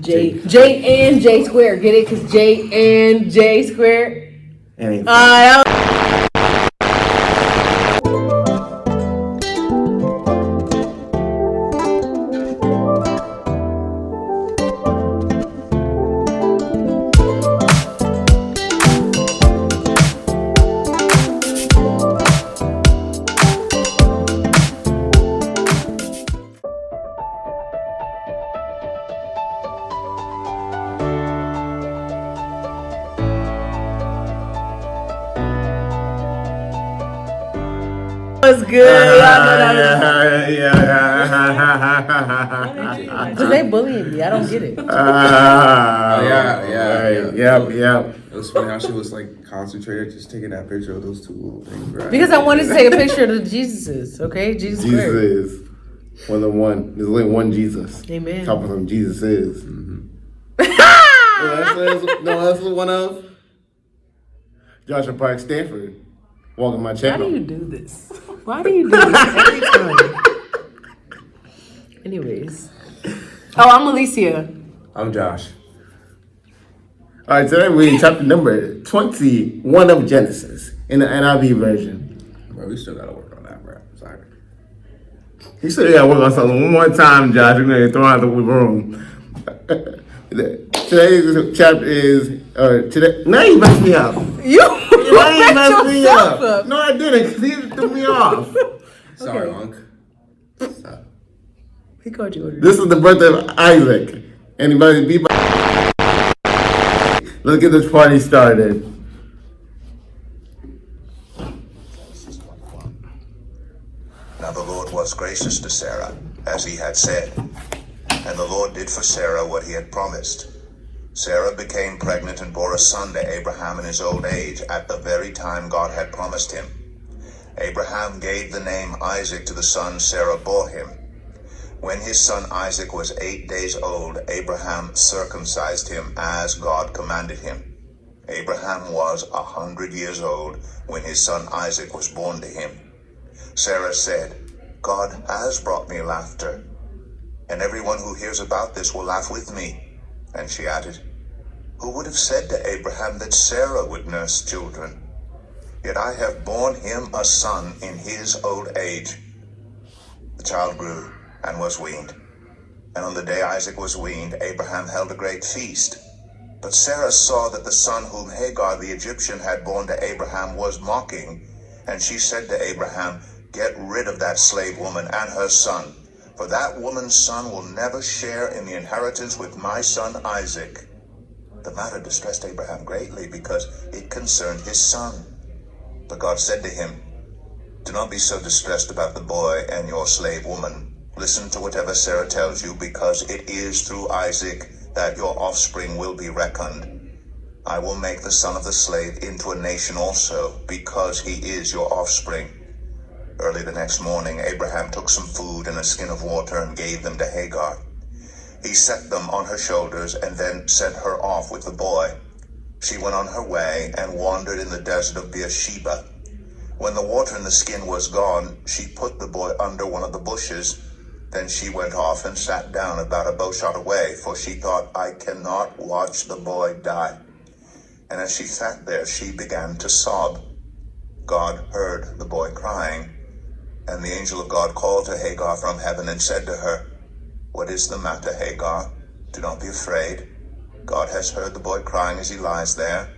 J and J squared. Get it? Because J and J squared. Was good. Because they bullying me. I don't get it. Yep. It was funny how she was like concentrated, just taking that picture of those two little things, right? Because I wanted to take a picture of the Jesuses, okay? Jesus is one of the one. There's only one Jesus. Amen. Talking from Jesus is. Mm-hmm. That's one of Josh from Parks-Stanford. Walking my channel. Why do you do this? Why do you do this every time? Anyways. Oh, I'm Aleysia. I'm Josh. All right, today we chapter number 21 of Genesis in the NIV version. Bro, we still gotta work on that, bro. Sorry. He said, "Yeah, work on something one more time, Josh. We're gonna throw out the room." Today's chapter is today. Now you messed me up. You messed me up. No, I didn't. Because he threw me off. Sorry, Unc. He called you. This is the birthday of Isaac. Anybody be? Let's get this party started. Now the Lord was gracious to Sarah, as he had said, and the Lord did for Sarah what he had promised. Sarah became pregnant and bore a son to Abraham in his old age, at the very time God had promised him. Abraham gave the name Isaac to the son Sarah bore him. When his son Isaac was 8 days old, Abraham circumcised him as God commanded him. Abraham was 100 years old when his son Isaac was born to him. Sarah said, "God has brought me laughter, and everyone who hears about this will laugh with me." And she added, "Who would have said to Abraham that Sarah would nurse children? Yet I have borne him a son in his old age." The child grew and was weaned. And on the day Isaac was weaned, Abraham held a great feast. But Sarah saw that the son whom Hagar the Egyptian had borne to Abraham was mocking, and she said to Abraham, "Get rid of that slave woman and her son, for that woman's son will never share in the inheritance with my son Isaac." The matter distressed Abraham greatly because it concerned his son. But God said to him, "Do not be so distressed about the boy and your slave woman. Listen to whatever Sarah tells you, because it is through Isaac that your offspring will be reckoned. I will make the son of the slave into a nation also, because he is your offspring." Early the next morning, Abraham took some food and a skin of water and gave them to Hagar. He set them on her shoulders and then sent her off with the boy. She went on her way and wandered in the desert of Beersheba. When the water in the skin was gone, she put the boy under one of the bushes. Then she went off and sat down about a bowshot away, for she thought, "I cannot watch the boy die." And as she sat there, she began to sob. God heard the boy crying, and the angel of God called to Hagar from heaven and said to her, "What is the matter, Hagar? Do not be afraid. God has heard the boy crying as he lies there.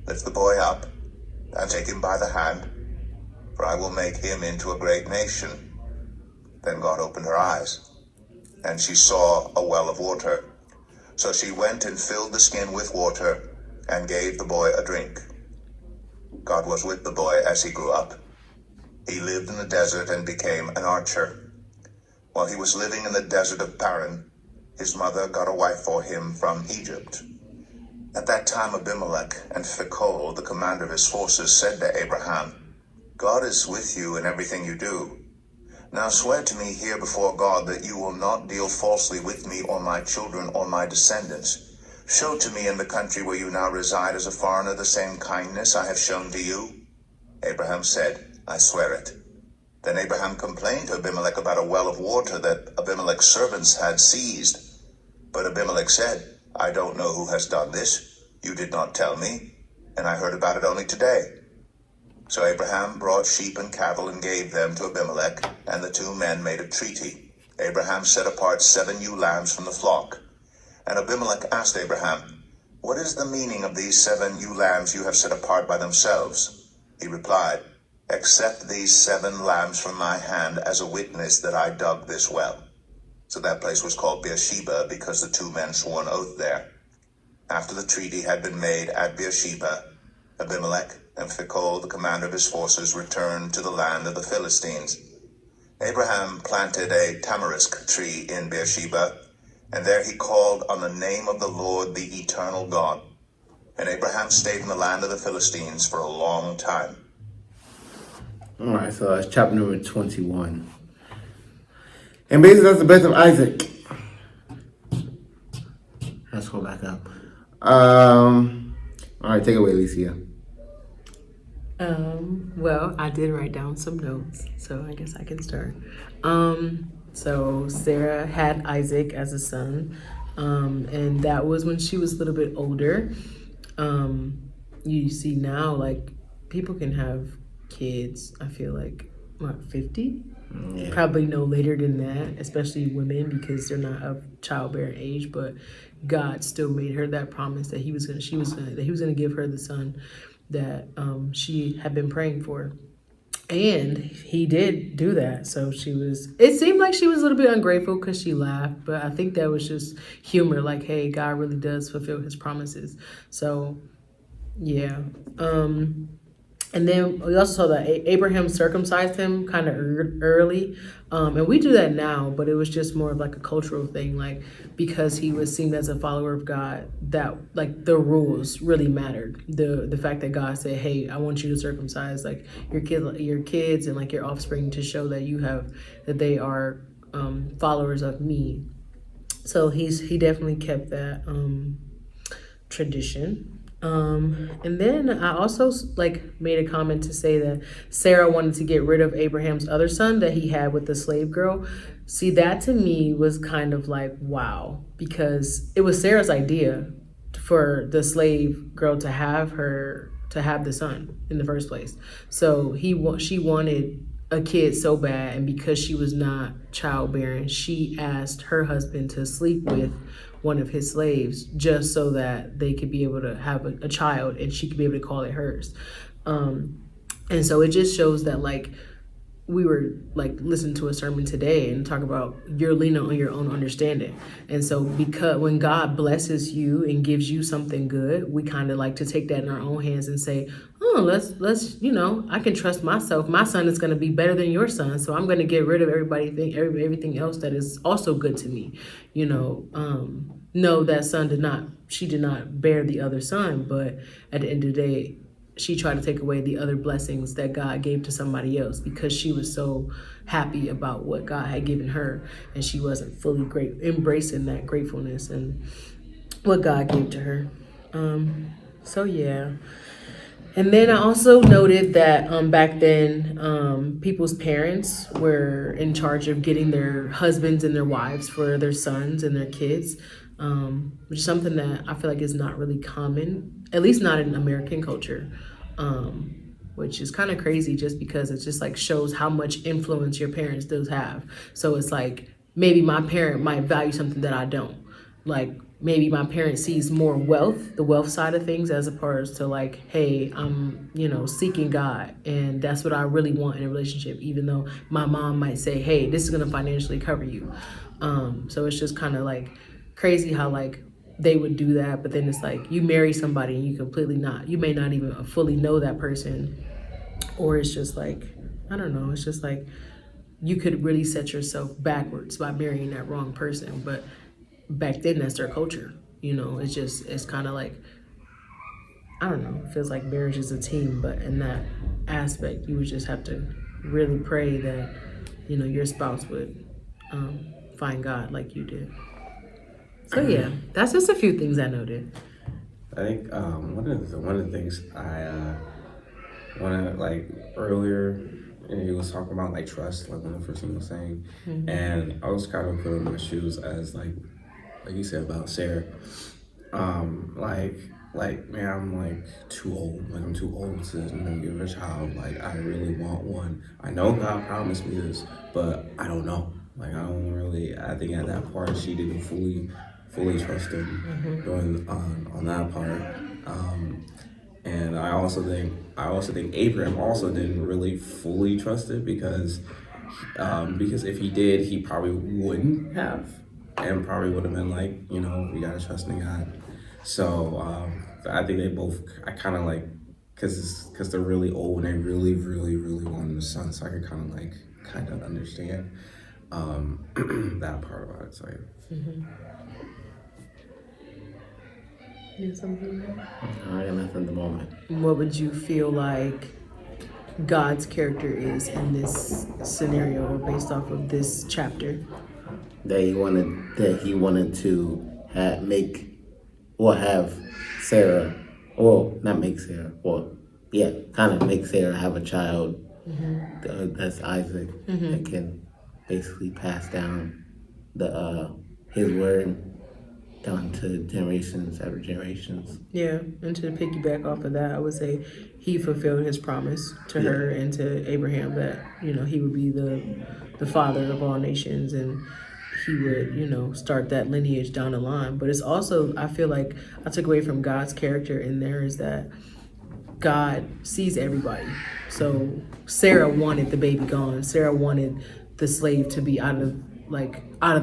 Lift the boy up and take him by the hand, for I will make him into a great nation." Then God opened her eyes, and she saw a well of water. So she went and filled the skin with water and gave the boy a drink. God was with the boy as he grew up. He lived in the desert and became an archer. While he was living in the desert of Paran, his mother got a wife for him from Egypt. At that time Abimelech and Phicol, the commander of his forces, said to Abraham, "God is with you in everything you do. Now swear to me here before God that you will not deal falsely with me or my children or my descendants. Show to me in the country where you now reside as a foreigner the same kindness I have shown to you." Abraham said, "I swear it." Then Abraham complained to Abimelech about a well of water that Abimelech's servants had seized. But Abimelech said, I don't know who has done this. You did not tell me, and I heard about it only today. So Abraham brought sheep and cattle and gave them to Abimelech, and the two men made a treaty. Abraham set apart 7 ewe lambs from the flock. And Abimelech asked Abraham, What is the meaning of these 7 ewe lambs you have set apart by themselves? He replied, Accept these 7 lambs from my hand as a witness that I dug this well. So that place was called Beersheba because the 2 men swore an oath there. After the treaty had been made at Beersheba, Abimelech and Phicol, the commander of his forces, returned to the land of the Philistines. Abraham planted a tamarisk tree in Beersheba, and there he called on the name of the Lord, the eternal God. And Abraham stayed in the land of the Philistines for a long time. All right, so that's chapter number 21. And basically, that's the birth of Isaac. Let's go back up. All right, take it away, Aleysia. Well, I did write down some notes, so I guess I can start. So Sarah had Isaac as a son, and that was when she was a little bit older. You see now, like, people can have kids, I feel like, 50? Yeah. Probably no later than that, especially women, because they're not of childbearing age, but God still made her that promise that he was gonna give her the son that she had been praying for. And he did do that. So it seemed like she was a little bit ungrateful because she laughed, but I think that was just humor, like, hey, God really does fulfill his promises. So yeah. And then we also saw that Abraham circumcised him kind of early. And we do that now, but it was just more of like a cultural thing, like, because he was seen as a follower of God, that like the rules really mattered. The fact that God said, hey, I want you to circumcise like your kids and like your offspring to show that they are followers of me. So he definitely kept that tradition. And then I also like made a comment to say that Sarah wanted to get rid of Abraham's other son that he had with the slave girl. See, that to me was kind of like, wow, because it was Sarah's idea for the slave girl to have the son in the first place. So she wanted a kid so bad, and because she was not childbearing, she asked her husband to sleep with one of his slaves just so that they could be able to have a child and she could be able to call it hers. And so it just shows that, like, we were like listening to a sermon today and talk about you're leaning on your own understanding. And so because when God blesses you and gives you something good, we kind of like to take that in our own hands and say, oh, let's I can trust myself. My son is going to be better than your son, so I'm going to get rid of everything else that is also good to me. No, that she did not bear the other son, but at the end of the day, she tried to take away the other blessings that God gave to somebody else because she was so happy about what God had given her, and she wasn't fully embracing that gratefulness and what God gave to her. So yeah. And then I also noted that back then, people's parents were in charge of getting their husbands and their wives for their sons and their kids, which is something that I feel like is not really common, at least not in American culture, which is kind of crazy just because it just like shows how much influence your parents do have. So it's like maybe my parent might value something that I don't. Like, maybe my parent sees more the wealth side of things, as opposed to like, hey, I'm, seeking God, and that's what I really want in a relationship, even though my mom might say, hey, this is going to financially cover you. So it's just kind of like crazy how like they would do that, but then it's like you marry somebody and you may not even fully know that person, or it's just like, I don't know, it's just like you could really set yourself backwards by marrying that wrong person. But back then, that's their culture. It's kind of like, I don't know, it feels like marriage is a team, but in that aspect, you would just have to really pray that, your spouse would find God like you did. So yeah, that's just a few things I noted. I think one of the things I want to, like, earlier, he was talking about like trust, like one of the first thing he was saying, and I was kind of putting my shoes as like like you said about Sarah. Like man, I'm like too old. Like I'm too old to give a child. Like I really want one. I know God promised me this, but I don't know. Like I don't really. I think at that part she didn't fully trust him doing on that part. And I also think Abraham also didn't really fully trust it because if he did, he probably wouldn't have, and probably would have been like, we gotta trust in God. So I think they both, I kind of like, because they're really old and they really, really, really wanted a son. So I could kind of understand that part about it. So Yeah, something. I got nothing at the moment. What would you feel like God's character is in this scenario, or based off of this chapter? That he wanted to have Sarah, well, not make Sarah, well, yeah, kind of make Sarah have a child. That's Isaac, that can basically pass down his word down to generations after generations. Yeah, and to piggyback off of that, I would say he fulfilled his promise to her and to Abraham that, he would be the father of all nations, and he would, start that lineage down the line. But it's also, I feel like I took away from God's character in there is that God sees everybody. So Sarah wanted the baby gone. Sarah wanted the slave to be out of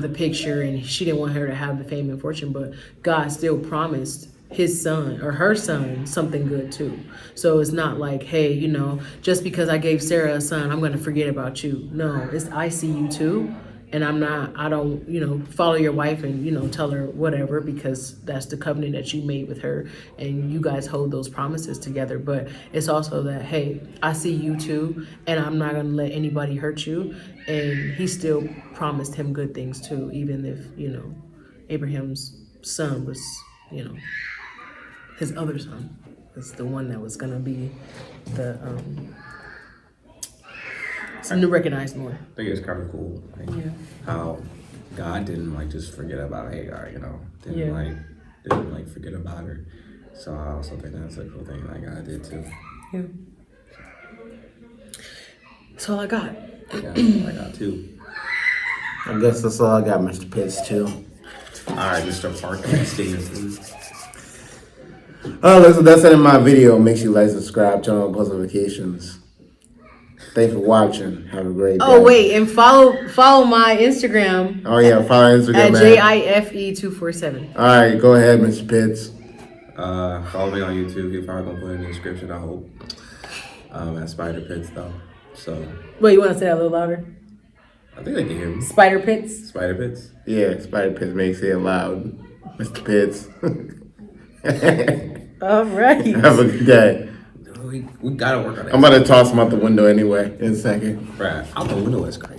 the picture, and she didn't want her to have the fame and fortune, but God still promised his son or her son something good too. So it's not like, hey, just because I gave Sarah a son, I'm going to forget about you. No, it's I see you too. And I don't, follow your wife and, tell her whatever, because that's the covenant that you made with her and you guys hold those promises together. But it's also that, hey, I see you too, and I'm not going to let anybody hurt you. And he still promised him good things too, even if, Abraham's son was, his other son. It's the one that was going to be the, to recognize more. I think it's kind of cool, how God didn't just forget about Hagar, didn't forget about her. So I also think that's a cool thing that God did too. Yeah. That's all I got. Yeah, that's all I got too. I guess that's all I got, Mr. Pitts, too. All right, Mr. Parks-Stanford. Listen, that's it in my video. Make sure you like, subscribe, turn on post notifications. Thanks for watching. Have a great day. Oh wait, and follow my Instagram. Oh yeah, follow Instagram at JIFE247. All right, go ahead, Mr. Pitts. Follow me on YouTube. You're probably gonna put it in the description, I hope. At Spider Pits though. So. Wait, you want to say that a little louder? I think they can hear me. Spider Pits. Spider Pits. Yeah, Spider Pitts makes it loud. Mr. Pitts. All right. Have a good day. We gotta work on that. I'm about to toss him out the window anyway in a second. Right, out the window is crazy.